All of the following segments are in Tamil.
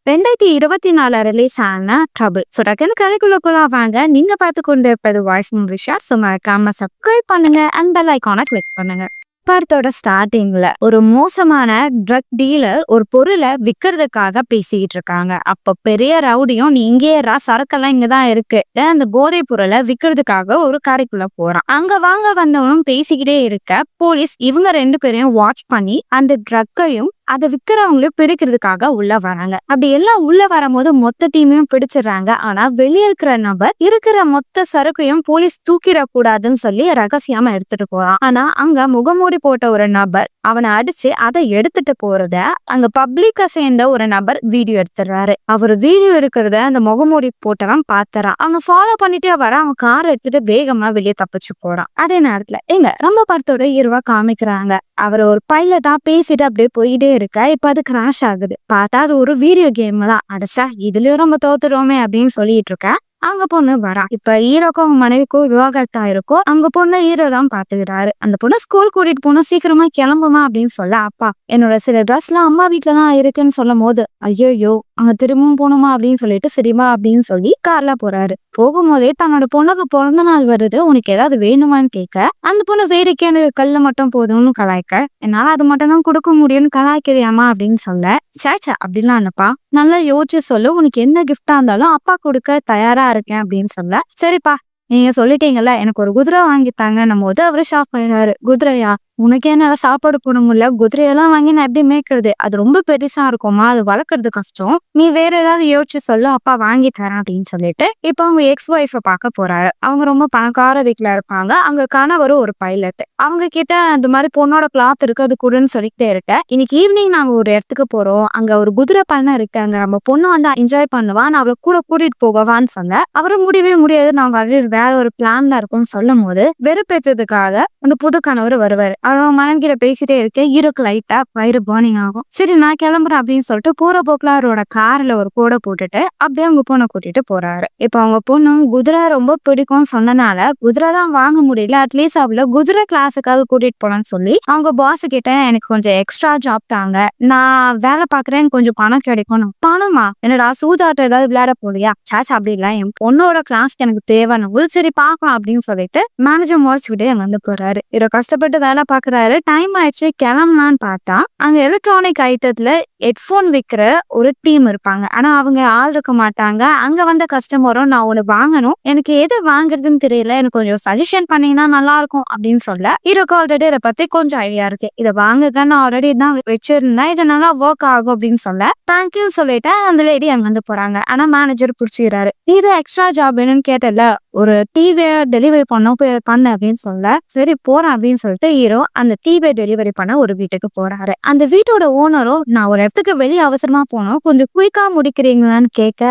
2024 ரிலீஸ் ஆன ட்ரபிள். டக்குன்னு கதைக்குள்ள வாங்க. நீங்க பார்த்து கொண்டு இருப்பது வாய்ஸ் மூவிஷா. மறக்காம சப்ஸ்கிரைப் பண்ணுங்க அண்ட் பெல் ஐகானை கிளிக் பண்ணுங்க. படத்தோட ஸ்டார்டிங்ல ஒரு மோசமான ட்ரக் டீலர் ஒரு பொருளை விற்கிறதுக்காக பேசிக்கிட்டு இருக்காங்க. அப்ப பெரிய ரவுடியும் நீ இங்கே சரக்கெல்லாம் இங்கதான் இருக்கு, அந்த போதை பொருளை விற்கிறதுக்காக ஒரு கடைக்குள்ள போறான். அங்க வாங்க வந்தவனும் பேசிக்கிட்டே இருக்க போலீஸ் இவங்க 2 பேரையும் வாட்ச் பண்ணி அந்த ட்ரக்கையும் அதை விற்கிறவங்களையும் பிடிக்கிறதுக்காக உள்ள வராங்க. அப்படி எல்லாம் உள்ள வரும்போது மொத்த டீமையும் பிடிச்சிடுறாங்க. ஆனா வெளியே இருக்கிற நபர் இருக்கிற மொத்த சரக்கையும் போலீஸ் தூக்கிடக்கூடாதுன்னு சொல்லி ரகசியமா எடுத்துட்டு போறான். ஆனா அங்க முகமூடி போட்ட ஒரு நபர் அவனை அடிச்சு அதை எடுத்துட்டு போறத அங்க பப்ளிக்க சேர்ந்த ஒரு நபர் வீடியோ எடுத்துடுறாரு. அவர் வீடியோ எடுக்கிறத அந்த முகமூடி போட்டவன் பாத்துறான். அவங்க ஃபாலோ பண்ணிட்டே வர அவன் கார் எடுத்துட்டு வேகமா வெளியே தப்பிச்சு போறான். அதே நேரத்துல நம்ம படத்தோட ஹீரோவா காமிக்கிறாங்க. அவர் ஒரு பைலட்டா பேசிட்டு அப்படியே போயிட்டே இருக்க. இப்ப அது கிராஷ் ஆகுது. பார்த்தா அது ஒரு வீடியோ கேம் தான். அடைச்சா இதுலயும் ரொம்ப தோத்துருவோமே அப்படின்னு சொல்லிட்டு இருக்க. அங்க பொண்ணு வரா. இப்ப ஹீரோக்கும் அவங்க மனைவிக்கும் விவாகரத்தா இருக்கும். அங்க பொண்ணு ஹீரோ தான் பாத்துக்கிறாரு. அந்த பொண்ணு ஸ்கூல் கூட்டிட்டு போனா சீக்கிரமா கிளம்புமா அப்படின்னு சொல்ல, அப்பா என்னோட சில ட்ரெஸ் எல்லாம் அம்மா வீட்டுலதான் இருக்குன்னு சொல்லும் போது, ஐயோ அங்க திரும்பவும் போகணுமா அப்படின்னு சொல்லிட்டு சரிமா அப்படின்னு சொல்லி கார்ல போறாரு. போகும்போதே தன்னோட பொண்ணுக்கு பிறந்த நாள் வருது, உனக்கு ஏதாவது வேணுமான்னு கேட்க, அந்த பொண்ணு வேடிக்கையான கல்லு மட்டும் போதும்னு கலாய்க்க, என்னால அது மட்டும் தான் கொடுக்க முடியும்னு கலாய்க்கிறியாமா அப்படின்னு சொல்ல, சேச்சா அப்படிலாம் இல்லப்பா, நல்லா யோசிச்சு சொல்லு, உனக்கு என்ன கிஃப்டா இருந்தாலும் அப்பா கொடுக்க தயாரா இருக்கேன் அப்படின்னு சொல்ல, சரிப்பா நீங்க சொல்லிட்டீங்கல்ல எனக்கு ஒரு குதிரை வாங்கித்தாங்கன்னும் போது அவரு ஷாப் பண்ணிடுறாரு. குதிரையா? உனக்கு என்னால சாப்பாடு போட முடியல, குதிரையெல்லாம் வாங்கி நான் எப்படி மேய்க்கிறது, அது ரொம்ப பெருசா இருக்குமா, அது வளர்க்கறது கஷ்டம், நீ வேற ஏதாவது யோசிச்சு சொல்லு, அப்பா வாங்கி தரேன் அப்படின்னு சொல்லிட்டு இப்ப அவங்க எக்ஸ் ஒய்ஃபை பார்க்க போறாரு. அவங்க ரொம்ப பணக்கார வீட்டுல இருப்பாங்க. அங்க கணவரும் ஒரு பைலட். அவங்க கிட்ட அந்த மாதிரி பொண்ணோட கிளாத் இருக்கு, அது கூடன்னு சொல்லிக்கிட்டே இருக்க. இன்னைக்கு ஈவினிங் நாங்க ஒரு இடத்துக்கு போறோம், அங்க ஒரு குதிரை பண்ணை இருக்கு, அங்க நம்ம பொண்ணு வந்து என்ஜாய் பண்ணுவா, நான் அவளை கூட கூட்டிட்டு போகவான்னு சொன்ன. அவரும் முடியவே முடியாது, நாங்க ஆல்ரெடி வேற ஒரு பிளான் தான் இருக்கும்னு சொல்லும் போது வெறுப்பேற்றதுக்காக அந்த புது கணவர் வருவாரு. அவன் மனைவியில பேசிட்டே இருக்க. ஹீரோக்கு லைட்டா வயிறு பர்னிங் ஆகும். சரி நான் கிளம்புறேன் அப்படின்னு சொல்லிட்டு போற போக்குல அவரோட கார்ல ஒரு கோடை போட்டுட்டு அப்படியே அவங்க பொண்ணை கூட்டிட்டு போறாரு. இப்ப அவங்க பொண்ணும் குதிரை ரொம்ப பிடிக்கும் சொன்னனால குதிரை தான் வாங்க முடியல, அட்லீஸ்ட் அவளை குதிரை கிளாஸுக்காக கூட்டிட்டு போலான்னு சொல்லி அவங்க பாஸ் கிட்ட எனக்கு கொஞ்சம் எக்ஸ்ட்ரா ஜாப் தாங்க, நான் வேலை பாக்குறேன், கொஞ்சம் பணம் கிடைக்கும். பணமா? என்னடா சூதாட்டம் ஏதாவது விளையாட போறியா? சாச்சா அப்படி இல்ல, என் பொண்ணோட கிளாஸ்க்கு எனக்கு தேவைன்னு சரி பாக்கலாம் அப்படின்னு சொல்லிட்டு மேனேஜர் முடிச்சுக்கிட்டே அங்க வந்து போறாரு. இவரை கஷ்டப்பட்டு வேலை பாக்குறாரு. டைம் ஆயிடுச்சு கிளம்பலான்னு பார்த்தா அங்க எலக்ட்ரானிக் ஐட்டத்துல ஹெட்போன் விற்கிற ஒரு டீம் இருப்பாங்க. ஆனா அவங்க ஆள் இருக்க மாட்டாங்க. அங்க வந்த கஸ்டமரும் நான் ஒண்ணு வாங்கணும், எனக்கு எது வாங்குறதுன்னு தெரியல, எனக்கு கொஞ்சம் சஜஷன் பண்ணீங்கன்னா நல்லா இருக்கும் அப்படின்னு சொல்ல, ஹீரோக்கு ஆல்ரெடி இதை பத்தி கொஞ்சம் ஐடியா இருக்கு, இதை வாங்குதான் நான் ஆல்ரெடி தான் வச்சிருந்தேன், இது நல்லா ஒர்க் ஆகும் அப்படின்னு சொல்ல தேங்க்யூ சொல்லிட்டு அந்த லேடி அங்க வந்து போறாங்க. ஆனா மேனேஜர் புடிச்சிடுறாரு. இது எக்ஸ்ட்ரா ஜாப் வேணும்னு கேட்டல, ஒரு டிவியை டெலிவரி பண்ண அப்படின்னு சொல்ல, சரி போறேன் அப்படின்னு சொல்லிட்டு ஹீரோ அந்த டிவியை டெலிவரி பண்ண ஒரு வீட்டுக்கு போறாரு. அந்த வீட்டோட ஓனரும் நான் ஒரு இடத்துக்கு வெளியே அவசரமா போனோம், கொஞ்சம் குயிக்கா முடிக்கிறீங்களான்னு கேட்க,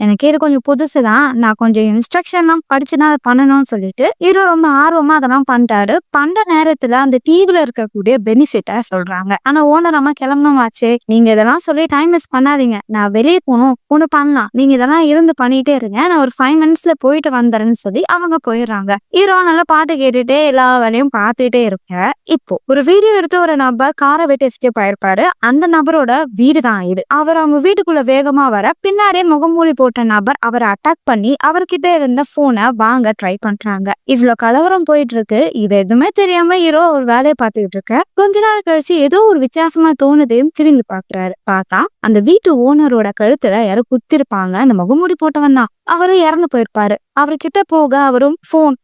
எனக்கு இது கொஞ்சம் புதுசுதான், நான் கொஞ்சம் இன்ஸ்ட்ரக்ஷன் எல்லாம் படிச்சுதான் அதை பண்ணணும்னு சொல்லிட்டு ஹீரோ ரொம்ப ஆர்வமா அதெல்லாம் பண்ணிட்டாரு. பண்ற நேரத்துல அந்த டிவில இருக்கக்கூடிய பெனிஃபிட்டா சொல்றாங்க. ஆனா ஓனர் அம்மா கிளம்பணும் ஆச்சு, நீங்க இதெல்லாம் சொல்லி டைம் மிஸ் பண்ணாதீங்க, நான் வெளியே போகணும், ஒண்ணு பண்ணலாம், நீங்க இதெல்லாம் இருந்து பண்ணிட்டே இருங்க, நான் ஒரு 5 மினிட்ஸ்ல போயிட்டு வந்துறேன்னு சொல்லி அவங்க போயிடுறாங்க. ஹீரோ நல்லா பாட்டு கேட்டுட்டே எல்லா வேலையும் பார்த்துட்டே இருக்க. இப்போ ஒரு வீடியோ எடுத்து ஒரு நபர் காரை விட்டு எஸ்கேப் ஆயிருப்பாரு. அந்த நபரோட வீடு தான் இது. அவர் அவங்க வீட்டுக்குள்ள வேகமா வர பின்னாடியே முகமூடி போட்ட நபர் அவரை அட்டாக் பண்ணி அவர்கிட்ட இருந்த போனை வாங்க ட்ரை பண்றாங்க. இவ்வளவு கலவரம் போயிட்டு இருக்கு. இது எதுவுமே தெரியாம ஹீரோ ஒரு வேலையை பார்த்துக்கிட்டு இருக்க. கொஞ்ச நாள் கழிச்சு ஏதோ ஒரு வித்தியாசமா தோணுதையும் திரும்பி பாக்குறாரு. பார்த்தா அந்த வீட்டு ஓனரோட கழுத்துல யாரோ குத்திருப்பாங்க. அந்த முகமூடி போட்டவன் தான். அவரும் இறந்து போயிருப்பாரு. அவர்கிட்ட போக அவரும் போன்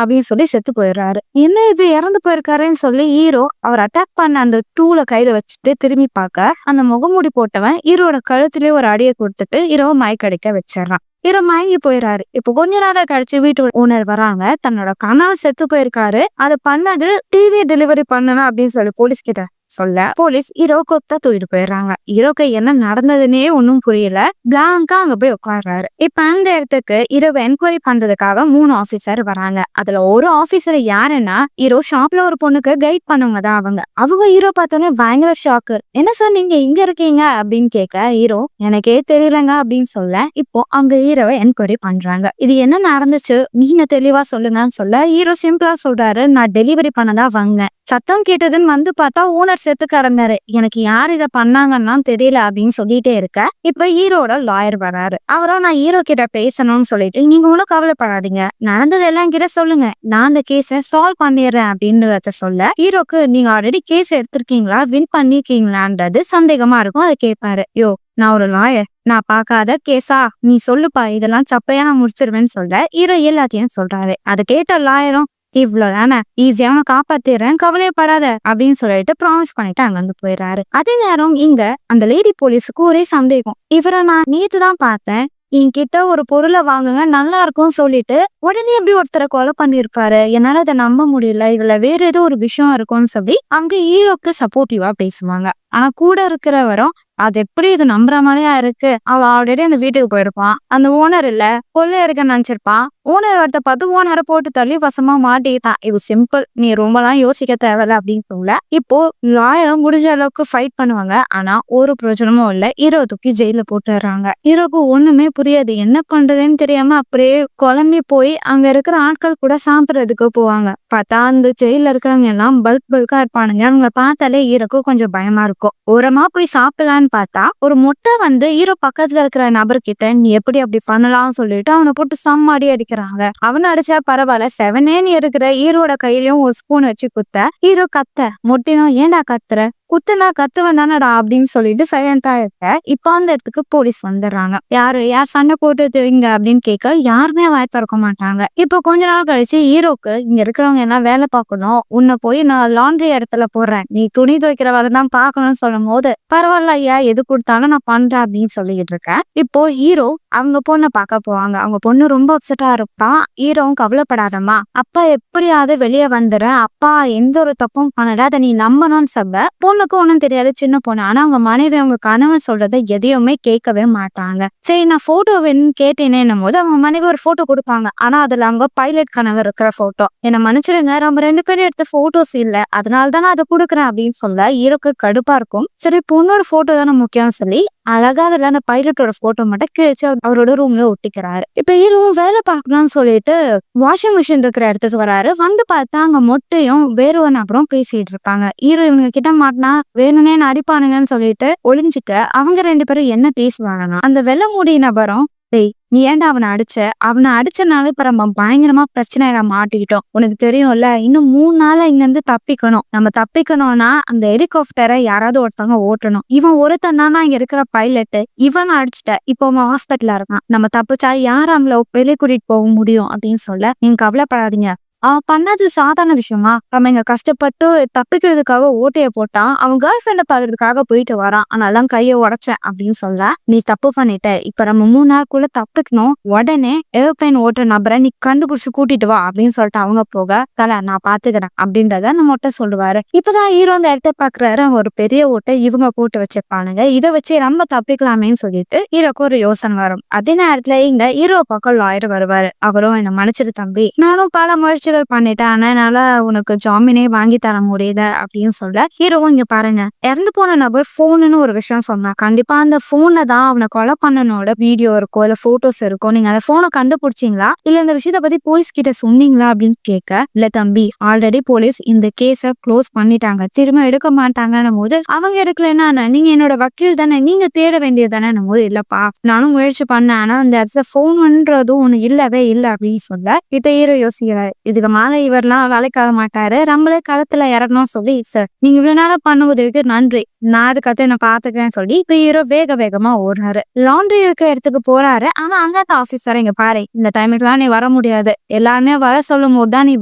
அப்படின்னு சொல்லி செத்து போயிடுறாரு. என்ன இது இறந்து போயிருக்காருன்னு சொல்லி ஹீரோ அவர் அட்டாக் பண்ண அந்த டூல கையில வச்சுட்டு திரும்பி பார்க்க அந்த முகமூடி போட்டவன் ஹீரோட கழுத்திலே ஒரு அடியை கொடுத்துட்டு ஹீரோவை மயக்கடிக்க வச்சிடறான். ஹீரோ மயங்கி போயிடுறாரு. இப்போ கொஞ்ச நேரம் கழிச்சு வீட்டு ஓனர் வராங்க. தன்னோட கணவர் செத்து போயிருக்காரு, அதை பண்ணது டிவி டெலிவரி பண்ணுவேன் அப்படின்னு சொல்லி போலீஸ் கிட்ட சொல்ல, போலீஸ் ஹீரோ கொத்த தூக்கிட்டு போயிடுறாங்க. ஹீரோக்கு என்ன நடந்ததுன்னே ஒன்னும் புரியல. பிளாங்கா அங்க போய் உட்காடுறாரு. இப்ப அந்த இடத்துக்கு ஹீரோவை என்கொயரி பண்றதுக்காக 3 ஆபீசர் வராங்க. அதுல ஒரு ஆபீசர் யாருன்னா ஹீரோ ஷாப்ல ஒரு பொண்ணுக்கு கைட் பண்ணவங்க தான் அவங்க ஹீரோ பார்த்தோன்னே பயங்கர ஷாக்கு. என்ன சார் நீங்க இங்க இருக்கீங்க அப்படின்னு கேட்க, ஹீரோ எனக்கே தெரியலங்க அப்படின்னு சொல்ல, இப்போ அவங்க ஹீரோவை என்கொயரி பண்றாங்க. இது என்ன நடந்துச்சு நீங்க தெளிவா சொல்லுங்கன்னு சொல்ல, ஹீரோ சிம்பிளா சொல்றாரு, நான் டெலிவரி பண்ணதான் வந்தேன், சத்தம் கேட்டதுன்னு வந்து பார்த்தா ஓனர் செத்து கிடந்தாரு. எனக்கு யார் இதை பண்ணாங்கன்னா தெரியல அப்படின்னு சொல்லிட்டே இருக்க இப்ப ஹீரோட லாயர் வராரு. அவரும் நான் ஹீரோ கிட்ட பேசணும்னு சொல்லிட்டு நீங்க ஒன்றும் கவலைப்படாதீங்க, நடந்தது எல்லாம் கிட்ட சொல்லுங்க, நான் அந்த கேஸை சால்வ் பண்ணிடுறேன் அப்படின்றத சொல்ல ஹீரோக்கு நீங்க ஆல்ரெடி கேஸ் எடுத்திருக்கீங்களா, வின் பண்ணிருக்கீங்களான்றது சந்தேகமா இருக்கும். அதை கேட்பாரு. யோ, நான் ஒரு லாயர், நான் பார்க்காத கேஸா, நீ சொல்லுப்பா, இதெல்லாம் சப்பையா நான் முடிச்சிருவேன்னு சொல்ல ஹீரோ எல்லாத்தையும் சொல்றாரு. அதை கேட்ட லாயரும் இவ்வளவுதானே, ஈஸியா அவனை காப்பாத்திடுறேன், கவலையப்படாத அப்படின்னு சொல்லிட்டு ப்ராமிஸ் பண்ணிட்டு அங்கிருந்து போயிடுறாரு. அதே நேரம் இங்க அந்த லேடி போலீஸுக்கு ஒரே சந்தேகம். இவரை நான் நேத்து தான் பார்த்தேன், என்கிட்ட ஒரு பொருளை வாங்குங்க நல்லா இருக்கும் சொல்லிட்டு உடனே எப்படி ஒருத்தரை கொலை பண்ணிருப்பாரு, என்னால அதை நம்ப முடியல, இதுல வேற ஏதோ ஒரு விஷயம் இருக்கும்னு சொல்லி அங்க ஹீரோக்கு சப்போர்ட்டிவா பேசுவாங்க. ஆனா கூட இருக்கிறவரும் அது எப்படி இது நம்புற மாதிரியா இருக்கு, அவ ஆல்ரெடி அந்த வீட்டுக்கு போயிருப்பான், அந்த ஓனர் இல்ல கொள்ளை எடுக்க நினைச்சிருப்பான், ஓனர் வரத்த பார்த்து ஓனரை போட்டு தள்ளி வசமா மாட்டிட்டான், இது சிம்பிள், நீ ரொம்பலாம் யோசிக்க தேவையில்ல அப்படின்னு சொல்ல இப்போ லாயரும் முடிஞ்ச அளவுக்கு ஃபைட் பண்ணுவாங்க. ஆனா ஒரு பிரயோஜனமும் இல்ல, ஹீரோ தூக்கி ஜெயில போட்டுறாங்க. ஹீரோக்கு ஒண்ணுமே புரியாது, என்ன பண்றதுன்னு தெரியாம அப்படியே குழம்பி போய் அங்க இருக்கிற ஆட்கள் கூட சாப்பிடுறதுக்கு போவாங்க. பார்த்தா அந்த ஜெயில இருக்கிறவங்க எல்லாம் பல்கா இருப்பானுங்க. அவங்க பார்த்தாலே ஹீரோக்கு கொஞ்சம் பயமா இருக்கும். ஓரமா போய் சாப்பிடலான்னு பார்த்தா ஒரு முட்டை வந்து ஹீரோ பக்கத்துல இருக்கிற நபர்கிட்ட நீ எப்படி அப்படி பண்ணலாம்னு சொல்லிட்டு அவனை போட்டு சம்மாடி அடிக்கிறாங்க. அவனை அடிச்சா பரவாயில்ல, செவனேன்னு இருக்கிற ஹீரோட கையிலயும் ஒரு ஸ்பூன் வச்சு குத்த ஹீரோ கத்த முட்டினும் ஏண்டா கத்துற, குத்துனா கத்துவன் தானடா அப்படின்னு சொல்லிட்டு சைலண்டா இருக்க. இப்ப அந்த இடத்துக்கு போலீஸ் வந்துடுறாங்க. யார் சண்டை போட்டு இங்க அப்படின்னு கேட்க யாருமே வாய் திறக்க மாட்டாங்க. இப்போ கொஞ்ச நாள் கழிச்சு ஹீரோக்கு இங்க இருக்கிறவங்க எல்லாம் வேலை பார்க்கணும், உன்னை போய் நான் லாண்ட்ரி இடத்துல போடுறேன், நீ துணி துவைக்கிற வேலை தான் பார்க்கணும்னு சொல்லும் போது பரவாயில்ல ஐயா, எது கொடுத்தாலும் நான் பண்றேன் அப்படின்னு சொல்லிக்கிட்டு இருக்கேன். இப்போ ஹீரோ அவங்க பொண்ணை பார்க்க போவாங்க. அவங்க பொண்ணு ரொம்ப அப்செட்டா இருப்பான். ஹீரோவும் கவலைப்படாதம்மா, அப்பா எப்படியாவது வெளியே வந்துடுறேன், அப்பா எந்த ஒரு தப்பும் பண்ணல, அதை நீ நம்பணும்னு சொல்ல பொண்ணுக்கு ஒண்ணும் தெரியாது, சின்ன பொண்ணு. ஆனா அவங்க மனைவி அவங்க கணவன் சொல்றதை எதையுமே கேட்கவே மாட்டாங்க. சரி நான் போட்டோ வேணும்னு கேட்டேனேன்னும் போது அவங்க மனைவி ஒரு போட்டோ கொடுப்பாங்க. ஆனா அதுல அவங்க பைலட் கணவர் இருக்கிற போட்டோ. என்ன மன்னிச்சிருங்க, நம்ம 2 பேரும் எடுத்த போட்டோஸ் இல்ல, அதனாலதான் நான் அதை கொடுக்குறேன் அப்படின்னு சொல்ல ஹீரோக்கு கடுப்பா இருக்கும். சரி பொண்ணோட போட்டோ தானே முக்கியம் சொல்லி அழகா அதுல அந்த பைலட்டோட போட்டோ மட்டும் கிழிச்சு அவரோட ரூம்ல ஒட்டிக்கிறாரு. இப்ப ஹீரோவும் வேலை பார்க்கணும்னு சொல்லிட்டு வாஷிங் மிஷின் இருக்கிற இடத்துக்கு வராரு. வந்து பார்த்தா அங்க மொட்டையும் வேற ஒரு நபரும் பேசிட்டு இருப்பாங்க. ஹீரோ இவங்க கிட்ட மாட்டினா வேணும்னே அடிப்பானுங்கன்னு சொல்லிட்டு ஒளிஞ்சுக்க அவங்க 2 பேரும் என்ன பேசுவாங்கன்னா அந்த வெள்ளை மூடி நபரும், டேய் நீ ஏன்டா அவனை அடிச்சனால இப்ப நம்ம பயங்கரமா பிரச்சனையில மாட்டிக்கிட்டோம், உனக்கு தெரியும்ல, இன்னும் 3 நாள்ல இங்க இருந்து தப்பிக்கணும், நம்ம தப்பிக்கணும்னா அந்த ஹெலிகாப்டரை யாராவது ஒருத்தவங்க ஓட்டணும், இவன் ஒருத்தன் தானா இங்க இருக்கிற பைலட், இவன் அடிச்சுட்ட, இப்போ அவன் ஹாஸ்பிட்டலா இருக்கான், நம்ம தப்பிச்சா யார் அவங்கள வெளியே கூட்டிட்டு போக முடியும் அப்படின்னு சொல்ல நீங்க கவலைப்படாதீங்க, அவன் பண்ணது சாதாரண விஷயமா, நம்ம இங்க கஷ்டப்பட்டு தப்பிக்கிறதுக்காக ஓட்டைய போட்டான், அவன் கேர்ள் ஃப்ரெண்டை பாக்குறதுக்காக போயிட்டு வரான், ஆனாலாம் கையை உடைச்சேன் அப்படின்னு சொல்ல நீ தப்பு பண்ணிட்ட, இப்ப நம்ம 3 நாளுக்குள்ள தப்பிக்கணும், உடனே ஏரோப்ளைன் ஓட்டுற நபரை நீ கண்டுபிடிச்சு கூட்டிட்டு வா அப்படின்னு சொல்லிட்டு அவங்க போக தலை நான் பாத்துக்கிறேன் அப்படின்றத நம்ம ஒட்ட சொல்லுவாரு. இப்பதான் ஹீரோ அந்த இடத்த பாக்குறாரு. அவங்க ஒரு பெரிய ஓட்டை இவங்க போட்டு வச்சிருப்பானுங்க, இதை வச்சு நம்ம தப்பிக்கலாமேன்னு சொல்லிட்டு ஹீரோக்கு ஒரு யோசனை வரும். அதே நேரத்துல இங்க ஹீரோ பக்கம் லாயர் வருவாரு. அவரும் என்ன மன்னிச்சிரு தம்பி, நானும் பல முயற்சி பண்ணிட்டேன், ஆனா என்னால உனக்கு ஜாமீனே வாங்கி தர முடியல அப்படின்னு சொல்ல ஹீரோவும் இங்க பாருங்க, இறந்து போன நபர் போன்னு ஒரு விஷயம் சொன்னா, கண்டிப்பா அந்த போன்ல தான் அவனை கொலை பண்ணனோட வீடியோ இருக்கும் இல்ல போட்டோஸ் இருக்கும், நீங்க அந்த போனை கண்டுபிடிச்சிங்களா இல்ல இந்த விஷயத்த பத்தி போலீஸ் கிட்ட சொன்னீங்களா அப்படின்னு கேட்க இல்ல தம்பி, ஆல்ரெடி போலீஸ் இந்த கேஸ க்ளோஸ் பண்ணிட்டாங்க, திரும்ப எடுக்க மாட்டாங்கன்னும் போது அவங்க எடுக்கலன்னா நீங்க என்னோட வக்கீல் தானே, நீங்க தேட வேண்டியது தானே போது இல்லப்பா நானும் முயற்சி பண்ணேன், ஆனா அந்த இடத்துல போன்றதும் ஒண்ணு இல்லவே இல்லை அப்படின்னு சொல்ல இத ஹீரோ யோசிக்கிறாரு. இதுக்கு மேல இவரெல்லாம் வேலைக்காக மாட்டாரு, நம்மளே களத்துல இறங்கணும் சொல்லி சார் நீங்க இவ்வளவு நேரம் பண்ண உதவிக்கு நன்றி, நான் அதுக்கத்தை நான் பாத்துக்கிறேன்னு சொல்லி இப்ப ஹீரோ வேகமா ஓடுறாரு. லாண்ட்ரி இருக்கிற இடத்துக்கு போறாரு. ஆனா அங்க அந்த ஆபீசர் இங்க பாரு, இந்த டைமுக்குலாம் நீ வர முடியாது, எல்லாருமே வர சொல்லும் போதுதான் நீ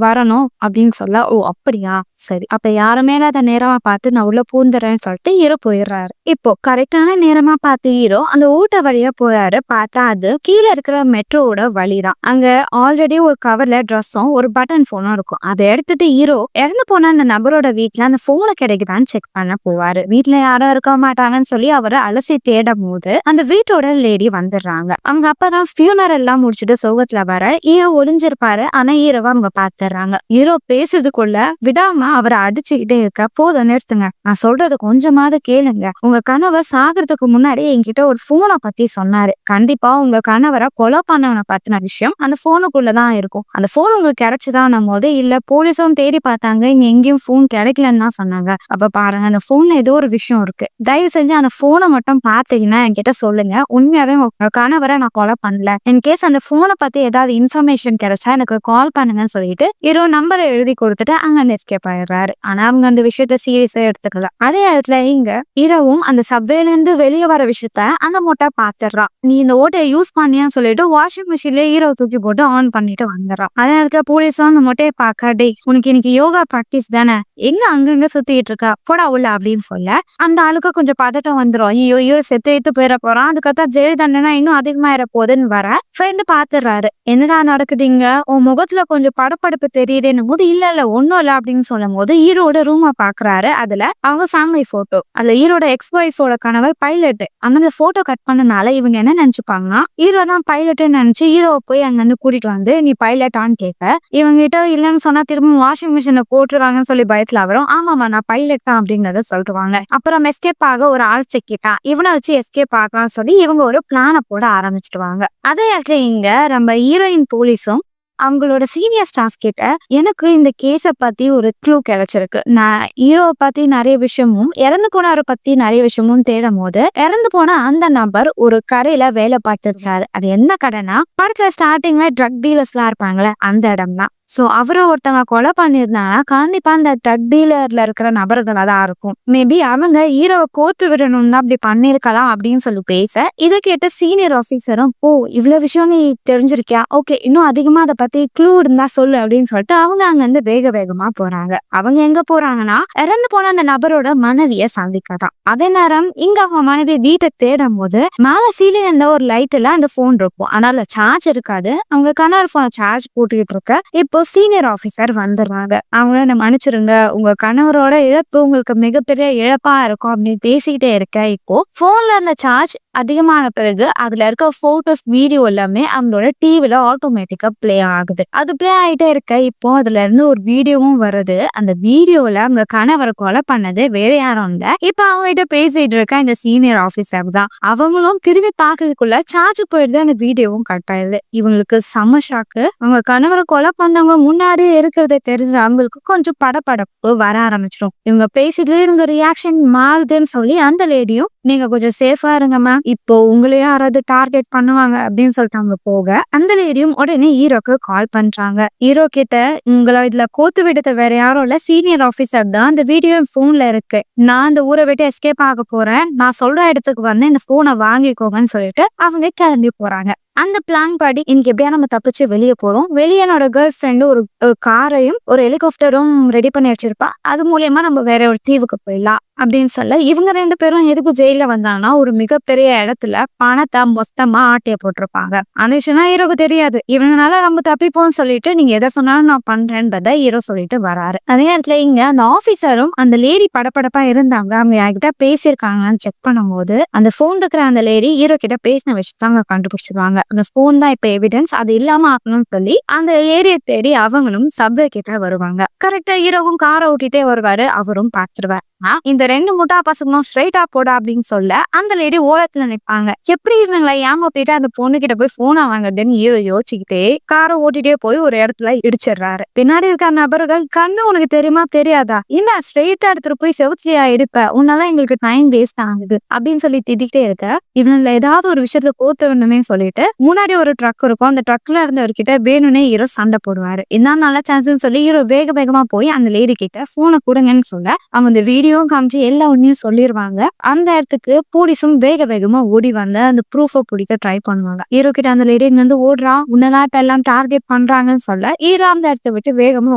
வரணும் அப்படின்னு சொல்ல ஓ அப்படியா சரி, அப்ப யாருமே அதை நேரமா பார்த்து நான் உள்ள பூந்துறேன்னு சொல்லிட்டு ஹீரோ போயிடுறாரு. இப்போ கரெக்டான நேரமா பார்த்து ஹீரோ அந்த ஊட்ட வழியா போறாரு. பார்த்தா அது கீழே இருக்கிற மெட்ரோவோட வழிதான். அங்க ஆல்ரெடி ஒரு கவர்ல ட்ரெஸ்ஸும் ஒரு பட்டன் போனும் இருக்கும். அதை எடுத்துட்டு ஹீரோ இறந்து போன அந்த நபரோட வீட்டுல அந்த போனை கிடைக்குதான்னு செக் பண்ண போவாரு. வீட்டுல யாரும் இருக்க மாட்டாங்கன்னு சொல்லி அவரை அலசி தேடும் போது அந்த வீட்டோட லேடி வந்துடுறாங்க. அவங்க அப்பதான் ஃபியூனர் எல்லாம் முடிச்சுட்டு சோகத்துல வர ஹீரோ ஒளிஞ்சிருப்பாரு. ஆனா ஹீரோவை அவங்க பாத்துறாங்க. ஹீரோ பேசுறதுக்குள்ள விடாம அவரை அடிச்சுக்கிட்டே இருக்க, போதும் நிறுத்துங்க, நான் சொல்றது கொஞ்சமாவது கேளுங்க, உங்க கணவர் சாகிறதுக்கு முன்னாடி என்கிட்ட ஒரு போனை பத்தி சொன்னாரு, கண்டிப்பா உங்க கணவரை கொலை பண்ணவனை பத்தின விஷயம் அந்த போனுக்குள்ளதான் இருக்கும், அந்த போன் உங்களுக்கு கிடைச்சுதான் கிடைச்சதான்னும் போது இல்ல போலீஸும் தேடி பார்த்தாங்க, இங்க எங்கேயும் போன் கிடைக்கலன்னு தான் சொன்னாங்க. அப்ப பாருங்க அந்த போன்ல ஏதோ ஒரு விஷயம் இருக்கு. தயவு செஞ்சு அந்த போனை மட்டும் பார்த்தீங்கன்னா என்கிட்ட சொல்லுங்க. உண்மையாவே உங்க கணவரை நான் கொலை பண்ணல. இன்கேஸ் அந்த போனை பத்தி ஏதாவது இன்ஃபர்மேஷன் கிடைச்சா எனக்கு கால் பண்ணுங்கன்னு சொல்லிட்டு நம்பரை எழுதி கொடுத்துட்டு அங்க எஸ்கேப் ஆயிடுறாரு. ஆனா அவங்க அந்த விஷயத்த சீரியஸா எடுத்துக்கல. அதே இடத்துல இங்க இரவும் அந்த சப்வேல இருந்து வெளியே வர விஷயத்த அந்த மொட்டை பாத்துறான். நீ இந்த ஓட்டையை யூஸ் பண்ணியான்னு சொல்லிட்டு வாஷிங் மிஷின்ல ஹீரோ தூக்கி போட்டு ஆன் பண்ணிட்டு வந்துடுறான். அதே இடத்துல போலீஸும் அந்த மொட்டையை பார்க்க, டேய் உனக்கு இன்னைக்கு யோகா பிராக்டிஸ் தானே, எங்க அங்கங்க சுத்திட்டு இருக்கா, போடா உள்ள அப்படின்னு சொல்ல அந்த ஆளுக்கு கொஞ்சம் பதட்டம் வந்துடும். ஐயோ ஹீரோ செத்து போயிட போறான், அதுக்கத்தா ஜெயில் தண்டனை இன்னும் அதிகமாயிர போகுதுன்னு வர ஃப்ரெண்டு பாத்துறாரு. என்னடா நடக்குதுங்க, உன் முகத்துல கொஞ்சம் படப்படப்பு தெரியுதுன்னு போது இல்ல ஒன்னும் இல்ல அப்படின்னு சொல்லும் போது ஹீரோட ரூமை பாக்குறாரு. அதுல அவங்க ஃபேமிலி போட்டோ, அதுல ஹீரோட எக்ஸ் ஒய்ஃபோட கணவர் பைலட். அந்த போட்டோ கட் பண்ணனால இவங்க என்ன நினைச்சுப்பாங்கன்னா ஹீரோ தான் பைலட்னு நினைச்சு ஹீரோவை போய் அங்க இருந்து கூட்டிட்டு வந்து நீ பைலட்டான்னு கேட்க, இவங்க கிட்ட இல்லன்னு சொன்னா திரும்ப வாஷிங் மிஷின்ல போட்டுருவாங்கன்னு சொல்லி பயத்துல வரும். ஆமாமா நான் பைலட் தான் அப்படிங்கறத சொல்லிடுவாங்க. அப்புறம் எஸ்கேப் ஆக ஒரு ஆள் செக்கிட்டான், இவனை வச்சு எஸ்கேப் ஆகலாம்னு சொல்லி இவங்க ஒரு பிளான போட ஆரம்பிச்சிடுவாங்க. அதே இடத்துல இங்க நம்ம ஹீரோயின் போலீஸும் அவங்களோட சீனியர் ஸ்டாஃப் கிட்ட எனக்கு இந்த கேஸ பத்தி ஒரு க்ளூ கிடைச்சிருக்கு. நான் ஹீரோவை பத்தி நிறைய விஷயமும் இறந்து போனவரை பத்தி நிறைய விஷயமும் தேடும் போது இறந்து போன அந்த நபர் ஒரு கடையில வேலை பார்த்திருக்காரு. அது என்ன கடைனா படத்துல ஸ்டார்டிங்ல ட்ரக் டீலர்ஸ் எல்லாம் இருப்பாங்களே அந்த இடம் தான். சோ அவரை ஒருத்தவங்க கொலை பண்ணிருந்தாங்கன்னா கண்டிப்பா அந்த ட்ரக் டீலர்ல இருக்கிற நபர்களா தான் இருக்கும். மேபி அவங்க ஹீரோவை கோத்து விடணும் தான் அப்படி பண்ணிருக்கலாம் அப்படின்னு சொல்லி பேச இதை கேட்ட சீனியர் ஆபீசரும் ஓ இவ்வளவு விஷயம் நீ தெரிஞ்சிருக்கியா, ஓகே இன்னும் அதிகமா அதை பத்தி க்ளூ இருந்தா சொல்லு அப்படின்னு சொல்லிட்டு அவங்க அங்க இருந்து வேகமா போறாங்க. அவங்க எங்க போறாங்கன்னா இறந்து போன அந்த நபரோட மனைவிய சந்திக்கதான். அதே நேரம் இங்க அவங்க மனைவி வீட்டை தேடும் போது மேல சீலே இருந்த ஒரு லைட்ல அந்த போன் இருக்கும், ஆனா சார்ஜ் இருக்காது. அவங்க கணவர் போன சார்ஜ் போட்டுக்கிட்டு இருக்க இப்போ சீனியர் ஆபீசர் வந்துடுறாங்க. அவங்கள மன்னிச்சிருங்க, உங்க கணவரோட இழப்பு உங்களுக்கு மிகப்பெரிய இழப்பா இருக்கும் அப்படின்னு பேசிக்கிட்டே இருக்க இப்போ போன்ல இருந்த சார்ஜ் அதிகமான பிறகு அதுல இருக்க போட்டோஸ் வீடியோ எல்லாமே அவங்களோட டிவில ஆட்டோமேட்டிக்கா பிளே ஆகுது. அது பிளே ஆகிட்டே இருக்க இப்போ அதுல இருந்து ஒரு வீடியோவும் வருது. அந்த வீடியோல அவங்க கணவரை கொலை பண்ணது வேற யாரும் இல்ல, இப்ப அவங்க கிட்ட பேசிட்டு இருக்க இந்த சீனியர் ஆபீசர் தான். அவங்களும் திரும்பி பாக்குறதுக்குள்ள சார்ஜ் போயிடுது, அந்த வீடியோவும் கட் ஆயிடுது. இவங்களுக்கு செம ஷாக்கு. அவங்க கணவரை கொலை பண்ணவங்க முன்னாடியே இருக்கிறத தெரிஞ்ச அவங்களுக்கு கொஞ்சம் படப்படப்பு வர ஆரம்பிச்சிடும். இவங்க பேசிட்டு இவங்க ரியாக்ஷன் மாறுதுன்னு சொல்லி அந்த லேடியும் நீங்க கொஞ்சம் சேஃபா இருங்கம்மா, இப்போ உங்களையும் யாராவது டார்கெட் பண்ணுவாங்க அப்படின்னு சொல்லிட்டு அவங்க போக அந்த லேடியும் உடனே ஹீரோக்கு கால் பண்றாங்க. ஹீரோ கிட்ட உங்களை இதுல கோத்து விடுத்த வேற யாரும் இல்ல, சீனியர் ஆபீசர் தான், இந்த வீடியோ போன்ல இருக்கு, நான் இந்த ஊரை விட்டு எஸ்கேப் ஆக போறேன், நான் சொல்ற இடத்துக்கு வந்து இந்த போனை வாங்கிக்கோங்கன்னு சொல்லிட்டு அவங்க கிளம்பி போறாங்க. அந்த பிளான் படி இன்னைக்கு எப்படியா நம்ம தப்பிச்சு வெளியே போறோம், வெளியே என்னோட கேர்ள் ஃப்ரெண்டு ஒரு காரையும் ஒரு ஹெலிகாப்டரும் ரெடி பண்ணி வச்சிருப்பா, அது மூலியமா நம்ம வேற ஒரு தீவுக்கு போயிடலாம் அப்படின்னு சொல்ல இவங்க ரெண்டு பேரும் எதுக்கு ஜெயில வந்தாங்கன்னா ஒரு மிகப்பெரிய இடத்துல பணத்தை மொத்தமா ஆட்டைய போட்டிருப்பாங்க. அந்த விஷயம் ஹீரோக்கு தெரியாது. இவனால நம்ம தப்பிப்போம்னு சொல்லிட்டு நீங்க எதை சொன்னாலும் நான் பண்றேன்றத ஹீரோ சொல்லிட்டு வராரு. அதே நேரத்துல இங்க அந்த ஆபீசரும் அந்த லேடி படப்படப்பா இருந்தாங்க, அவங்க என்கிட்ட பேசியிருக்காங்கன்னு செக் பண்ணும் போது அந்த போன் இருக்கிற அந்த லேடி ஹீரோ கிட்ட பேசின விஷயத்தாங்க கண்டுபிடிச்சிருவாங்க. அந்த போன் தான் இப்ப எவிடன்ஸ், அது இல்லாம ஆக்கணும்னு சொல்லி அந்த ஏரியை தேடி அவங்களும் சப்வே கிட்ட வருவாங்க. கரெக்டா ஹீரோவும் காரை ஓட்டிட்டே வருவாரு, அவரும் பாத்துருவார். இந்த ரெண்டு முட்டா பசங்களும் ஸ்ட்ரைட்டா போடா அப்படின்னு சொல்ல அந்த லேடி ஓரத்துல நிற்பாங்க. எப்படி இவங்களை ஏமாத்திட்டு அந்த பொண்ணு கிட்ட போய் போனா வாங்குறதுன்னு ஹீரோ யோசிச்சுக்கிட்டே காரை ஓட்டிட்டே போய் ஒரு இடத்துல இடிச்சிடுறாரு. பின்னாடி இருக்க நபர்கள் கண்ணு உனக்கு தெரியுமா தெரியாதா, என்ன ஸ்ட்ரைட்டா எடுத்துட்டு போய் செவத்தியா எடுப்ப, உன்னால எங்களுக்கு டைம் வேஸ்ட் ஆகுது அப்படின்னு சொல்லி திட்டிகிட்டே இருக்க இவனுல ஏதாவது ஒரு விஷயத்துல கோத்து வேணுமே சொல்லிட்டு முன்னாடி ஒரு ட்ரக் இருக்கும், அந்த ட்ரக்ல இருந்தவர்கிட்ட வேணும்னே ஹீரோ சண்டை போடுவாரு. இதான் நல்ல சான்ஸ் சொல்லி ஹீரோ வேகமா போய் அந்த லேடி கிட்ட போனை கொடுங்கன்னு சொல்ல அவங்க இந்த வீடியோ காமிச்சு எல்லா ஒன்னையும் சொல்லிடுவாங்க. அந்த இடத்துக்கு போலீஸும் வேகமா ஓடி வந்து அந்த ப்ரூஃபை பிடிக்க ட்ரை பண்ணுவாங்க. ஹீரோ கிட்ட அந்த லேடி இங்க வந்து ஓடுறா, உன்னதான் இப்ப எல்லாம் டார்கெட் பண்றாங்கன்னு சொல்ல ஹீரோ அந்த இடத்த விட்டு வேகமா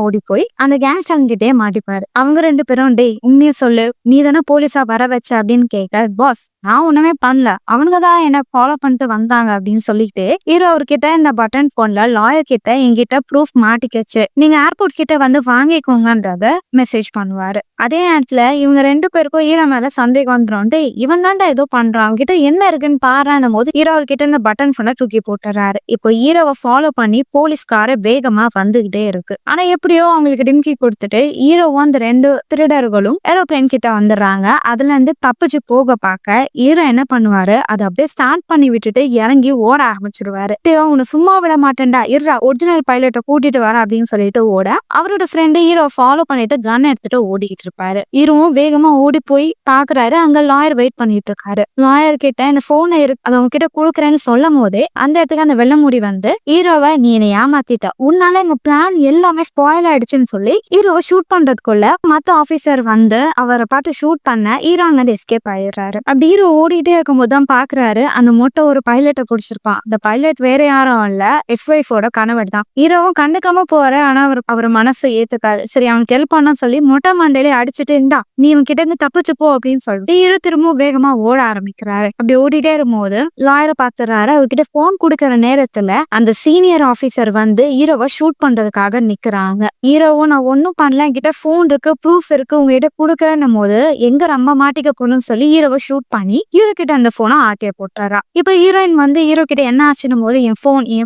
ஓடி போய் அந்த கேங்ஸ்டர் கிட்டே மாட்டிப்பாரு. அவங்க ரெண்டு பேரும் டேய் உண்மையை சொல்லு, நீ தானே போலீஸா வர வச்ச அப்படின்னு கேட்க பாஸ் நான் ஒண்ணுமே பண்ணல, அவனுங்கதான் என்ன ஃபாலோ பண்ணிட்டு வந்தாங்க அப்படின்னு சொல்லிட்டு ஹீரோ அவர்கிட்ட இந்த பட்டன் போன்ல லாயர் கிட்ட என்கிட்ட ப்ரூஃப் மாட்டிக்கச்சு, நீங்க ஏர்போர்ட் கிட்ட வந்து வாங்கிக்கோங்கன்றத மெசேஜ் பண்ணுவாரு. அதே நேரத்துல இவங்க 2 பேருக்கும் ஹீரோ மேல சந்தேகம் வந்துரும். டேய் இவன் தான்டா ஏதோ பண்றான். அவன்கிட்ட என்ன இருக்குன்னு பாரான்னும் போது ஹீரோ அவர்கிட்ட இந்த பட்டன் ஃபோனை தூக்கி போட்டுறாரு. இப்போ ஹீரோவை ஃபாலோ பண்ணி போலீஸ்கார வேகமா வந்துகிட்டே இருக்கு. ஆனா எப்படியோ அவங்களுக்கு டிம்கி கொடுத்துட்டு ஹீரோவும் அந்த 2 திருடர்களும் ஏரோப்ளேன் கிட்ட வந்துடுறாங்க. அதுல இருந்து தப்பிச்சு போக பார்க்க ஹீரோ என்ன பண்ணுவாரு, அதை அப்படியே ஸ்டார்ட் பண்ணி விட்டுட்டு இறங்கி ஓட ஆரம்பிச்சிருவாரு. உன்னை சும்மா விட மாட்டேன்டா, இருடா ஒரிஜினல் பைலட்டை கூட்டிட்டு வர அப்படின்னு சொல்லிட்டு ஓட அவரோட ஃப்ரெண்டு ஹீரோ ஃபாலோ பண்ணிட்டு கன் எடுத்துட்டு ஓடிக்கிட்டு இருப்பாரு. ஹீரோவும் வேகமா ஓடி போய் பாக்குறாரு. அங்க லாயர் வெயிட் பண்ணிட்டு இருக்காரு. லாயர் கிட்ட இந்த போனை அதை அவங்க கிட்ட கொடுக்குறேன்னு சொல்லும் போதே அந்த இடத்துக்கு அந்த வெள்ள முடி வந்து ஹீரோவை நீ என்னை ஏமாத்திட்ட, உன்னால எங்க பிளான் எல்லாமே ஸ்பாயில் ஆயிடுச்சுன்னு சொல்லி ஹீரோவை ஷூட் பண்றதுக்குள்ள மத்த ஆபீசர் வந்து அவரை பார்த்து ஷூட் பண்ண ஹீரோ அங்க எஸ்கேப் ஆயிடுறாரு. அப்படி ஹீரோ ஓடிட்டே இருக்கும்போது தான் பாக்குறாரு அந்த மொட்டை ஒரு பைலட்டை குடிச்சிருப்பான். அந்த பைலட் வேற யாரும் இல்ல, எஃப்ஒய்ஃபோட கணவர் தான். ஹீரோவும் கண்டுக்காம போற. ஆனா அவர் மனசு ஏத்துக்காது. சரி அவனுக்கு ஹெல்ப் பண்ண சொல்லி மொட்டை மண்டையில அடிச்சுட்டு இருந்தா நீ இவன் கிட்ட இருந்து தப்பிச்சு போ அப்படின்னு சொல்லிட்டு ஹீரோ திரும்பவும் வேகமா ஓட ஆரம்பிக்கிறாரு. அப்படி ஓடிட்டே இருக்கும்போது லாயரை பாத்துறாரு. அவர்கிட்ட போன் கொடுக்கற நேரத்துல அந்த சீனியர் ஆபீசர் வந்து ஹீரோவை ஷூட் பண்றதுக்காக நிக்கிறாங்க. ஹீரோவும் நான் ஒன்னும் பண்ணல, என்கிட்ட போன் இருக்கு, ப்ரூஃப் இருக்கு, உங்ககிட்ட கொடுக்கறன்னும் போது எங்க ரொம்ப மாட்டிக்க போகணும்னு சொல்லி ஹீரோவை ஷூட் பண்ணி ஹீரோ கிட்ட அந்த போனை ஆட்டிய போட்டாரா. இப்ப ஹீரோயின் வந்து ஹீரோ கிட்ட என்ன ஆச்சுன்னும் போது என்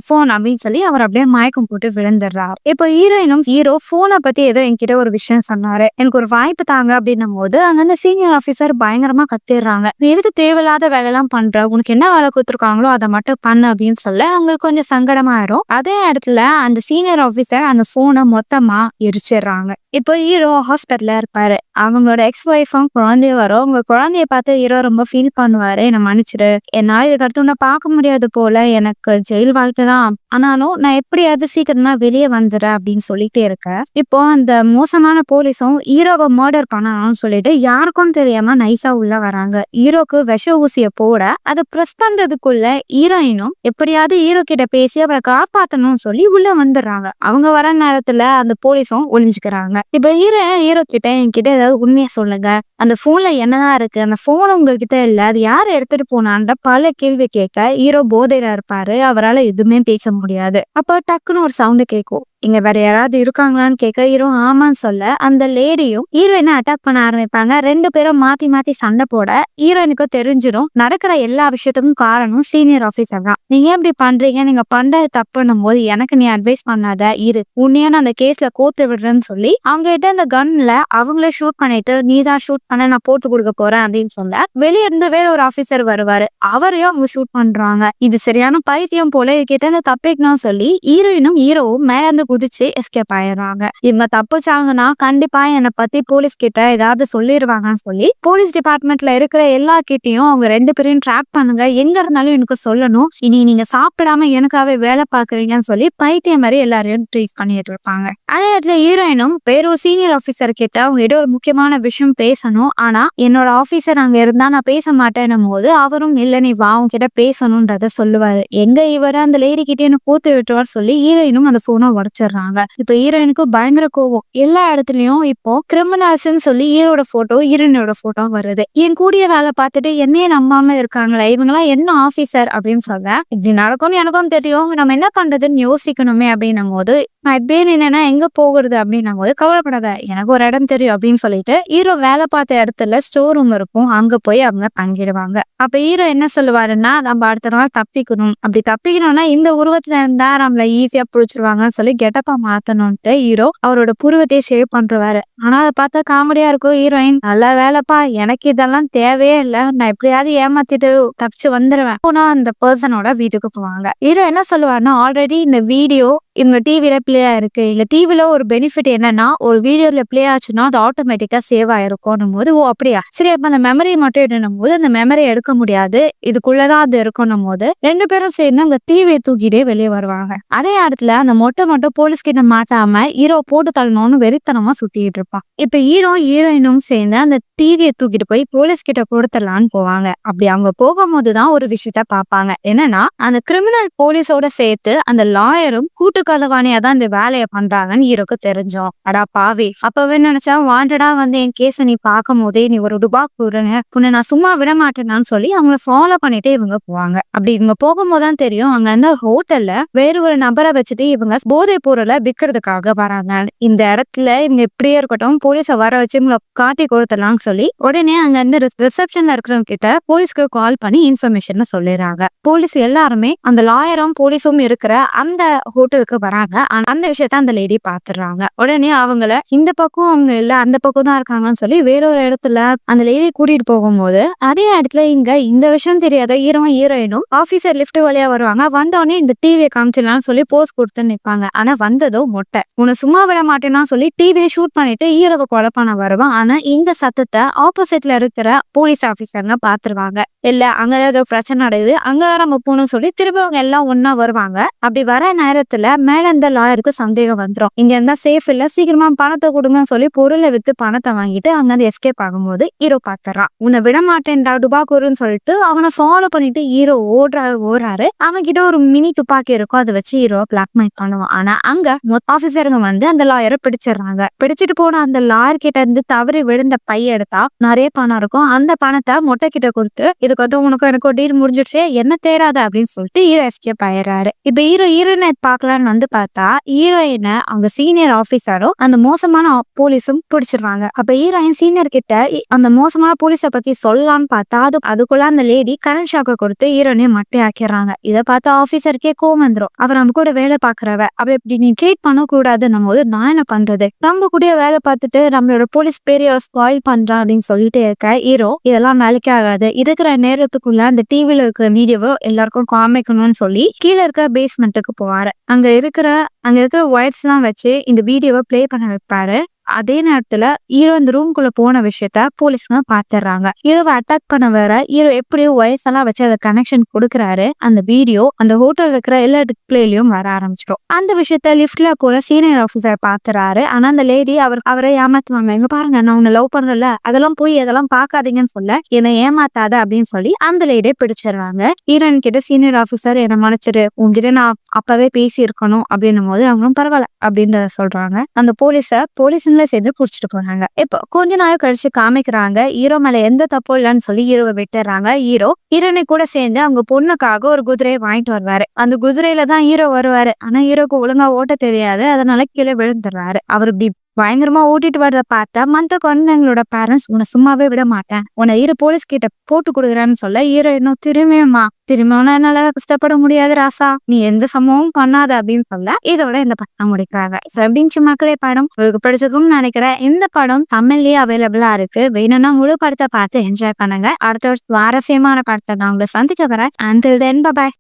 போன் அப்படின்னு சொல்லி அவர் அப்படியே மயக்கம் போட்டு விழுந்துடுறாரு. இப்போ ஹீரோயினும் ஹீரோ போனை பத்தி ஏதோ என்கிட்ட ஒரு விஷயம் சொன்னாரு, எனக்கு ஒரு வாய்ப்பு தாங்க அப்படின்னும் போது அங்க அந்த சீனியர் ஆபீசர் பயங்கரமா கத்திடுறாங்க. நீ எதுக்கு தேவையில்லாத வேலை எல்லாம் பண்ற, உனக்கு என்ன வேலை கொடுத்துருக்காங்களோ அதை மட்டும் பண்ணு அப்படின்னு சொல்ல அங்க கொஞ்சம் சங்கடமாயிரும். அதே இடத்துல அந்த சீனியர் ஆபீசர் அந்த போனை மொத்தமா எரிச்சிடுறாங்க. இப்போ ஹீரோ ஹாஸ்பிட்டல்ல இருப்பாரு. அவங்களோட எக்ஸ் ஒய்ஃபும் குழந்தைய வரும். உங்க குழந்தைய பார்த்து ஹீரோ ரொம்ப ஃபீல் பண்ணுவாரு, என்ன மன்னிச்சிடு, என்னால இதுக்கு அடுத்து உன்னை பார்க்க முடியாது போல, எனக்கு ஜெயில் வாழ்க்கை தான், ஆனாலும் நான் எப்படியாவது சீக்கிரமா வெளியே வந்துடுறேன் அப்படின்னு சொல்லிட்டே இருக்க இப்போ அந்த மோசமான போலீஸும் ஹீரோவை மர்டர் பண்ணணும்னு சொல்லிட்டு யாருக்கும் தெரியாம நைஸா உள்ள வராங்க. ஹீரோக்கு விஷ ஊசிய போட அதை பிரஸ் பண்றதுக்குள்ள ஹீரோயினும் எப்படியாவது ஹீரோ கிட்ட பேசி அவரை காப்பாத்தணும்னு சொல்லி உள்ள வந்துடுறாங்க. அவங்க வர நேரத்துல அந்த போலீஸும் ஒளிஞ்சுக்கிறாங்க. இப்ப ஹீரோ கிட்ட என்கிட்ட ஏதாவது உண்மையை சொல்லுங்க, அந்த போன்ல என்னதான் இருக்கு, அந்த போன் உங்ககிட்ட இல்ல, அது யாரு எடுத்துட்டு போனான்ற பல கேள்வி கேட்க ஹீரோ போதையில இருப்பாரு. அவரால் எதுவுமே பேச முடியாது. அப்ப டக்குன்னு ஒரு சவுண்டு கேட்கும். இங்க வேற யாராவது இருக்காங்களான்னு கேட்க ஹீரோ ஆமான்னு சொல்ல அந்த லேடியும் ஹீரோயினை அட்டாக் பண்ண ஆரம்பிப்பாங்க. 2 பேரும் மாத்தி மாத்தி சண்டை போட ஹீரோயினுக்கும் தெரிஞ்சிடும் நடக்கிற எல்லா விஷயத்துக்கும் காரணம் சீனியர் ஆபீசர் தான். நீங்க எப்படி பண்றீங்க, நீங்க பண்றது தப்புன்னும் போது எனக்கு நீ அட்வைஸ் பண்ணாத, இரு உன்னையா நான் அந்த கேஸ்ல கோத்து விடுறேன்னு சொல்லி அவங்க கிட்ட அந்த கன்ல அவங்களே ஷூட் பண்ணிட்டு நீ தான் ஷூட் பண்ண, நான் போட்டு கொடுக்க போறேன் அப்படின்னு சொல்ல வெளியே இருந்து வேற ஒரு ஆபீசர் வருவாரு. அவரையும் அவங்க ஷூட் பண்றாங்க. இது சரியான பைத்தியம் போல, கிட்ட இருந்து தப்பிக்கணும்னு சொல்லி ஹீரோயினும் ஹீரோவும் மேல இருந்து குதிச்சு எஸ்கேப் ஆயிடுறாங்க. இவங்க தப்பிச்சாங்கன்னா கண்டிப்பா என்னை பத்தி போலீஸ் கிட்ட ஏதாவது சொல்லிடுவாங்கன்னு சொல்லி போலீஸ் டிபார்ட்மெண்ட்ல இருக்கிற எல்லா கிட்டையும் அவங்க 2 பேரையும் ட்ராக் பண்ணுங்க, எங்க இருந்தாலும் எனக்கு சொல்லணும், இனி நீங்க சாப்பிடாம எனக்காவே வேலை பாக்குறீங்கன்னு சொல்லி பைத்தியம் மாதிரி எல்லாரையும் ட்ரீட் பண்ணிட்டு இருப்பாங்க. அதே இடத்துல ஹீரோயினும் வேற ஒரு சீனியர் ஆபீசர் கிட்ட அவங்க கிட்ட ஒரு முக்கியமான விஷயம் பேசணும், ஆனா என்னோட ஆபீசர் அங்க இருந்தா நான் பேச மாட்டேன்னும் போது அவரும் இல்ல நீ வா அவங்க கிட்ட பேசணும்ன்றத சொல்லுவாரு. எங்க இவர அந்த லேடி கிட்டே கூத்து விட்டுவார் சொல்லி ஹீரோயினும் அந்த போனை உடச்சிடுறாங்க. இப்ப ஹீரோயினுக்கு பயங்கர கோவம். எல்லா இடத்துலயும் இப்போ கிரிமினல்ஸ் சொல்லி ஹீரோட போட்டோ ஹீரோயினோட போட்டோ வருது. என் கூடிய வேலை பார்த்துட்டு என்னையே நம்பாம இருக்காங்களே, இவங்கெல்லாம் என்ன ஆபீசர் அப்படின்னு சொல்ல இப்படி நடக்கும்னு எனக்கும் தெரியும், நம்ம என்ன பண்றதுன்னு யோசிக்கணுமே அப்படின்னும் போது நான் இப்படியே என்னன்னா எங்க போகிறது அப்படின்னும் போது கவலைப்படாத எனக்கு ஒரு இடம் தெரியும் அப்படின்னு சொல்லிட்டு ஹீரோ வேலை பார்த்த இடத்துல ஸ்டோர் ரூம் இருக்கும், அங்க போய் அவங்க தங்கிடுவாங்க. அப்ப ஹீரோ என்ன சொல்லுவாருன்னா நம்ம அடுத்த நாள் தப்பிக்கணும், அப்படி தப்பிக்கணும்னா இந்த உருவத்துல இருந்தா நம்மள ஈஸியா புடிச்சிருவாங்கன்னு சொல்லி கெட்டப்பா மாத்தணும்ட்டு ஹீரோ அவரோட புருவத்தையே ஷேவ் பண்றவாரு. ஆனா அதை பார்த்தா காமெடியா இருக்கும். ஹீரோயின் நல்ல வேலைப்பா, எனக்கு இதெல்லாம் தேவையே இல்லை, நான் எப்படியாவது ஏமாத்திட்டு தப்பிச்சு வந்துடுவேன். போனா அந்த பர்சனோட வீட்டுக்கு போவாங்க. ஹீரோ என்ன சொல்லுவாருன்னா ஆல்ரெடி இந்த வீடியோ இவங்க டிவில பிளே ஆயிருக்கு, இல்ல டிவில ஒரு பெனிஃபிட் என்னன்னா ஒரு வீடியோல பிளே ஆச்சுன்னா அது ஆட்டோமேட்டிக்கா சேவ் ஆயிருக்கும் போது ஓ அப்படியா சரி அப்ப அந்த மெமரி மட்டும் எடுக்கும் போது அந்த மெமரி எடுக்க முடியாது, இதுக்குள்ளதான் அது இருக்கணும் போது 2 பேரும் சேர்ந்து அந்த டிவியை தூக்கிட்டே வெளியே வருவாங்க. அதே இடத்துல அந்த மொட்டை மட்டும் போலீஸ் கிட்ட மாட்டாம ஹீரோ போட்டு தள்ளணும்னு வெறித்தனமா சுத்திட்டு இருப்பான். இப்ப ஹீரோயினும் சேர்ந்து அந்த டிவியை தூக்கிட்டு போய் போலீஸ் கிட்ட கொடுத்துடலான்னு போவாங்க. அப்படி அவங்க போகும்போதுதான் ஒரு விஷயத்த பாப்பாங்க. என்னன்னா அந்த கிரிமினல் போலீஸோட சேர்த்து அந்த லாயரும் கூட்டு களவாணியா தான் இந்த இந்த வேலையை பண்றாங்கன்னு ஹீரோக்கு தெரிஞ்சோம். அடா பாவி, அப்பவே நினைச்சா வாண்டடா வந்து என் கேஸ நீ பார்க்கும் போதே நீ ஒரு டுபாக்கூருன்னு உன்னை நான் சும்மா விட மாட்டேனான்னு சொல்லி அவங்கள ஃபாலோ பண்ணிட்டே இவங்க போவாங்க. அப்படி இவங்க போகும்போதுதான் தெரியும் அங்க அந்த ஹோட்டல்ல வேற ஒரு நபரை வச்சுட்டு இவங்க போதைப் பொருளை விற்கிறதுக்காக வராங்க. இந்த இடத்துல இவங்க இப்படியே இருக்கட்டும், போலீஸ வர வச்சு இவங்களை காட்டி கொடுத்துடலாம்னு சொல்லி உடனே அங்க இருந்து ரிசப்ஷன்ல இருக்கிறவங்க கிட்ட போலீஸ்க்கு கால் பண்ணி இன்ஃபர்மேஷன் சொல்லிடுறாங்க. போலீஸ் எல்லாருமே அந்த லாயரும் போலீஸும் இருக்கிற அந்த ஹோட்டலுக்கு வராங்க. அந்த விஷயத்த அந்த லேடி பாத்துறாங்க. உடனே அவங்கள இந்த பக்கம் அவங்க இல்ல அந்த பக்கம் தான் இருக்காங்கன்னு சொல்லி வேறொரு இடத்துல அந்த லேடி கூட்டிட்டு போகும்போது அதே இடத்துல இங்க இந்த விஷயம் தெரியாத ஹீரோயினும் ஆபீசர் லிப்ட் வழியா வருவாங்க. வந்தோடனே இந்த டிவியை காமிச்சிடலாம்னு சொல்லி போஸ்ட் கொடுத்து நிற்பாங்க. ஆனா வந்ததோ மொட்டை. உன்னை சும்மா விட மாட்டேன்னா சொல்லி டிவியை ஷூட் பண்ணிட்டு ஹீரோவை கொலை பண்ண வருவான். ஆனா இந்த சத்தத்தை ஆப்போசிட்ல இருக்கிற போலீஸ் ஆபீசருங்க பாத்துருவாங்க. இல்ல அங்க ஏதோ பிரச்சனை நடக்குது, அங்க நம்ம போகணும்னு சொல்லி திரும்ப அவங்க எல்லாம் ஒன்னா வருவாங்க. அப்படி வர நேரத்துல மேல இந்த லாயருக்கு சந்தேகம் வந்துடும். இங்க இருந்தா சேஃப் இல்ல, சீக்கிரமா பணத்தை கொடுங்கன்னு சொல்லி பொருளை வித்து பணத்தை வாங்கிட்டு அங்க இருந்து எஸ்கேப் ஆகும்போது ஹீரோ பாத்துறான். உன்னை விட மாட்டேன்டா டுபாக்கூருன்னு சொல்லிட்டு அவனை ஃபாலோ பண்ணிட்டு ஹீரோ ஓடுறாரு. அவன் கிட்ட ஒரு மினி துப்பாக்கி இருக்கும், அதை வச்சு ஹீரோ பிளாக்மெயில் பண்ணுவான். ஆனா அங்க ஆபீசருங்க வந்து அந்த லாயரை பிடிச்சிடுறாங்க. பிடிச்சிட்டு போன அந்த லாயர் கிட்ட இருந்து தவறி விழுந்த பைய எடுத்தா நிறைய பணம் இருக்கும். அந்த பணத்தை மொட்டை கிட்ட கொடுத்து இதுக்கு வந்து உனக்கு எனக்கு டீல் முடிஞ்சிடுச்சு, என்ன தேடாத அப்படின்னு சொல்லிட்டு ஹீரோ எஸ்கேப் ஆயிடுறாரு. இப்ப ஹீரோயினை பாக்கலான்னு வந்து பார்த்தா ஹீரோயினை அவங்க சீனியர் ஆபீசரும் அந்த மோசமான போலீஸும் பிடிச்சிருவாங்க. அப்ப ஹீரோயின் சீனியர் கிட்ட அந்த மோசமான போலீஸை பத்தி சொல்லலாம்னு பார்த்தா அதுக்குள்ள அந்த லேடி கரண்ட் ஷாக்கை கொடுத்து ஹீரோயினை மட்டை ஆக்கிடுறாங்க. இதை பார்த்து ஆபீசருக்கே கோவம் வந்துடும். அவர் நம்ம கூட வேலை பாக்குறவ அப்படி இப்படி நீ ட்ரீட் பண்ணக்கூடாதுன்னும் போது நான் என்ன பண்றது, நம்ம கூட வேலை பார்த்துட்டு நம்மளோட போலீஸ் பேரைய ஸ்பாயில் பண்றான் அப்படின்னு சொல்லிட்டு இருக்க ஹீரோ இதெல்லாம் வேலைக்கு ஆகாது, இருக்கிற நேரத்துக்குள்ள அந்த டிவில இருக்கிற வீடியோவை எல்லாருக்கும் காமிக்கணும்னு சொல்லி கீழே இருக்கிற பேஸ்மெண்ட்டுக்கு போவாரு. அங்க இருக்கிற ஒயர்ஸ் எல்லாம் வச்சு இந்த வீடியோவை பிளே பண்ண வைப்பாரு. அதே நேரத்துல ஹீரோ இந்த ரூம்குள்ள போன விஷயத்த போலீஸ்ங்க பாத்துறாங்க. ஹீரோவை அட்டாக் பண்ண வர ஹீரோ எப்படியோ வயசு எல்லாம் வச்சு அதை கனெக்ஷன் கொடுக்குறாரு. அந்த வீடியோ அந்த ஹோட்டல் இருக்கிற எல்லா டிஸ்பிளேலயும் வர ஆரம்பிச்சிடும். அந்த விஷயத்த லிப்ட்ல போற சீனியர் ஆபீசர் பாத்துறாரு. ஆனா அந்த லேடி அவரை ஏமாத்துவாங்க. எங்க பாருங்க, நான் உன்னை லவ் பண்றல, அதெல்லாம் போய் அதெல்லாம் பாக்காதீங்கன்னு சொல்ல என்னை ஏமாத்தாத அப்படின்னு சொல்லி அந்த லேடியை பிடிச்சிடுறாங்க. ஹீரோயின் கிட்ட சீனியர் ஆபீசர் என்ன மன்னிச்சிரு, உங்ககிட்ட நான் அப்பவே பேசி இருக்கணும் அப்படின்னும் போது அவரும் பரவாயில்ல அப்படின்றத சொல்றாங்க. அந்த போலீஸ் சேர்ந்து புடிச்சிட்டு போறாங்க. இப்போ கொஞ்ச நாள் கழிச்சு காமிக்கிறாங்க ஹீரோ மேல எந்த தப்பும் இல்லைன்னு சொல்லி ஹீரோவை விட்டுறாங்க. ஹீரோனை கூட சேர்ந்து அவங்க பொண்ணுக்காக ஒரு குதிரையை வாங்கிட்டு வருவாரு. அந்த குதிரையில தான் ஹீரோ வருவாரு. ஆனா ஹீரோக்கு ஒழுங்கா ஓட்ட தெரியாது, அதனால கீழே விழுந்துடுறாரு. அவர் இப்படி பயங்கரமா ஓட்டிட்டு வரத பார்த்தா மத்த குழந்தைங்களோட பேரண்ட்ஸ் உன்னை சும்மாவே விட மாட்டேன், உன்னை போலீஸ் கிட்ட போட்டு கொடுக்குறான்னு சொல்ல ஹீரோ இன்னும் திரும்பியுமா என்னால கஷ்டப்பட முடியாது ராசா, நீ எந்த சம்பவமும் பண்ணாத அப்படின்னு சொல்ல இதோட இந்த படம் முடிக்கிறாங்க. அப்படின்னு மக்களே, படம் உங்களுக்கு பிடிச்சதுன்னு நினைக்கிறேன். இந்த படம் தமிழ்லயே அவைலபிளா இருக்கு. வேணும்னா முழு படத்தை பார்த்து என்ஜாய் பண்ணுங்க. அடுத்த சுவாரஸ்யமான படத்தை நான் உங்களை சந்திக்க வரேன். Until then, bye bye.